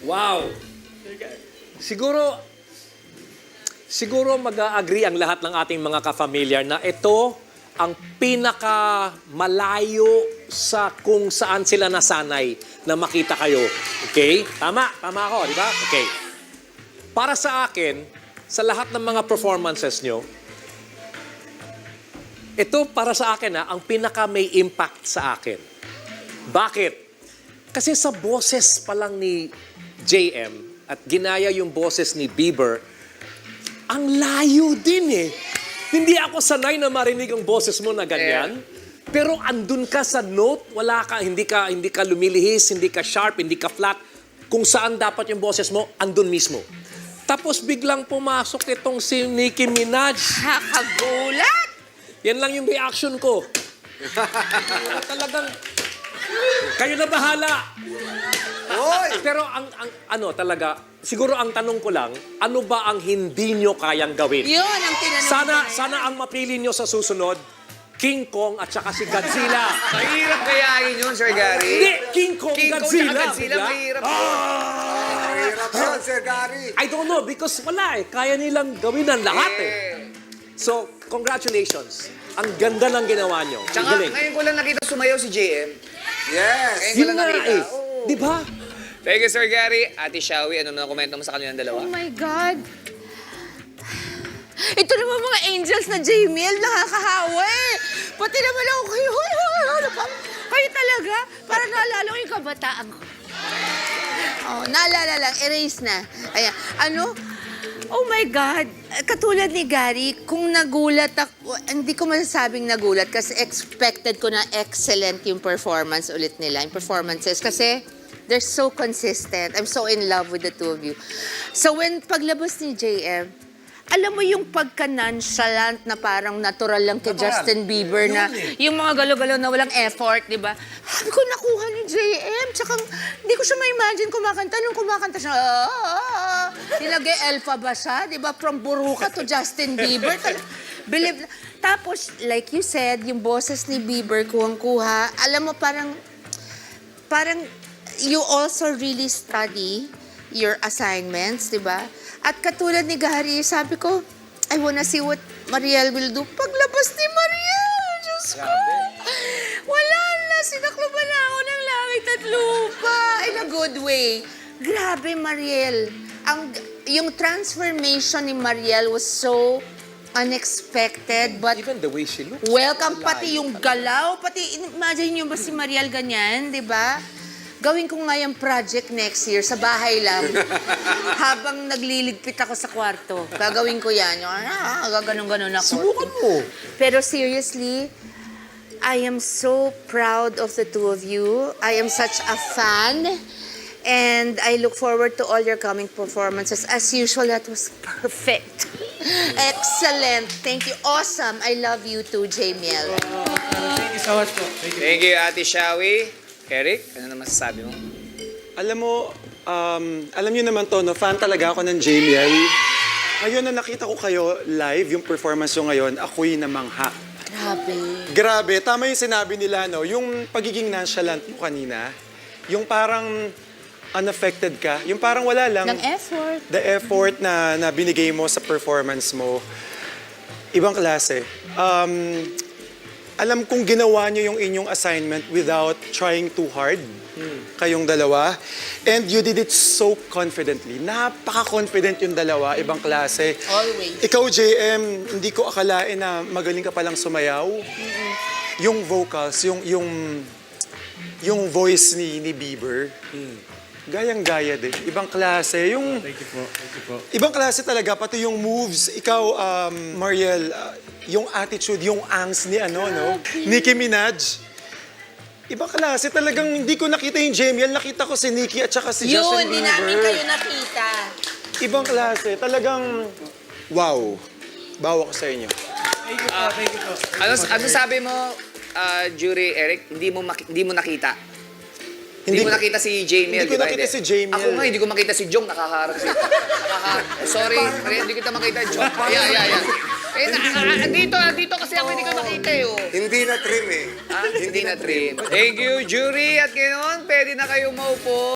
Wow! Siguro mag-agree ang lahat ng ating mga ka-familiar na ito ang pinaka-malayo sa kung saan sila nasanay na makita kayo. Okay? Tama? Tama ako, di ba? Okay. Para sa akin, sa lahat ng mga performances nyo, ito para sa akin ang pinaka may impact sa akin. Bakit? Kasi sa boses pa lang ni JM at ginaya yung boses ni Bieber, ang layo din eh. Hindi ako sanay na marinig ang boses mo na ganyan. Pero andun ka sa note, hindi ka lumilihis, hindi ka sharp, hindi ka flat. Kung saan dapat yung boses mo, andun mismo. Tapos biglang pumasok itong si Nicki Minaj. Nakagulat! Yan lang yung reaction ko. Talagang, kayo na bahala. Hoy! Pero talaga, siguro ang tanong ko lang, ano ba ang hindi nyo kayang gawin? Yun ang tinanong. Sana ang mapili nyo sa susunod, King Kong at saka si Godzilla. Mahirap kayain yun, Sir Gary. Hindi, King Kong, King Kong Godzilla. tsaka Godzilla, mahirap. Mahirap yun, Sir Gary. I don't know, because wala eh. Kaya nilang gawin ang lahat eh. So, congratulations. Ang ganda ng ginawa nyo. Tsaka Galing. ngayon ko lang nakita sumayaw si JM. Yes. Ngayon ko Yun lang nga nakita. eh. Oo. Di ba? Thank you, Sir Gary. Ate Shawi, ano na komento mo sa kanilang dalawa? Oh my God. Ito naman mga angels na Jamiel, nakakahawa eh. Pati naman ako kayo. Kayo talaga. Parang naalala ko yung kabataan ko. Oh, naalala lang, erase na. Ayan, oh my God. Katulad ni Gary, kung nagulat ako, hindi ko masasabing nagulat kasi expected ko na excellent yung performance ulit nila, yung performances. Kasi they're so consistent. I'm so in love with the two of you. So when paglabas ni JM, alam mo yung pagka-nonchalant na parang natural lang kay Justin Bieber na yung mga galo-galo na walang effort, di ba? Sabi ko, nakuha ni JM. Tsaka hindi ko siya ma-imagine kumakanta. Nung kumakanta siya, nilagay-elfa ba siya? Di ba? From Buruka to Justin Bieber. Believe. Tapos, like you said, yung boses ni Bieber, kuhang-kuha. Alam mo, parang you also really study your assignments, di ba? At katulad ni Gary, sabi ko, I wanna see what Mariel will do. Paglabas ni Mariel, Diyos ko, wala na, sinakluban na ako ng langit at lupa. In a good way. Grabe, Mariel. Yung transformation ni Mariel was so unexpected, but Even the way she looks. welcome, pati yung galaw, pati, imagine nyo ba si Mariel ganyan, di ba? Gawin ko nga yung project next year, sa bahay lang. Habang nagliligpit ako sa kwarto. Gagawin ko yan. Gaganon-ganon ako. Subukan mo. Pero seriously, I am so proud of the two of you. I am such a fan. And I look forward to all your coming performances. As usual, that was perfect. Excellent. Thank you. Awesome. I love you too, Jamiel. Thank you so much po. Thank you. Thank you, Ate Shawi. Eric, ano naman masasabi mo? Alam mo, alam niyo naman to, no? Fan talaga ako ng Jamiel. Ngayon na nakita ko kayo live, yung performance nyo ngayon, ako'y namangha. Grabe. Grabe, tama yung sinabi nila, no? Yung pagiging nonchalant mo kanina, yung parang unaffected ka, yung parang wala lang. Ng effort. The effort na binigay mo sa performance mo, ibang klase. Alam kong ginawa niyo yung inyong assignment without trying too hard, kayong dalawa. And you did it so confidently. Napaka-confident yung dalawa, ibang klase. Always. Ikaw, JM, hindi ko akalain na magaling ka palang sumayaw. Yung vocals, yung voice ni Bieber, gayang-gaya din. Ibang klase. Thank you po. Thank you po. Ibang klase talaga, pati yung moves. Ikaw, Mariel, yung attitude, yung angst ni Nicki Minaj. Ibang klase, talagang hindi ko nakita yung Jamiel, nakita ko si Nicki at saka si Justin Yun, Bieber. di namin kayo nakita. Ibang klase, talagang wow. Bawa ko sa inyo. Thank you po. Thank you po. Ano sabi mo, Jury, Eric, hindi mo nakita? Hindi mo nakita si Jamiel, Hindi ko di ba? nakita si Jamiel. Ako nga, hindi ko makita si Jong, nakaharap siya. Sorry, Maria, hindi kita makita, Jong. Yeah. Dito kasi ako hindi ko makita eh. Oh. Hindi na trim eh. Hindi na trim. Thank you, Jury. At ngayon, pwede na kayo maupo.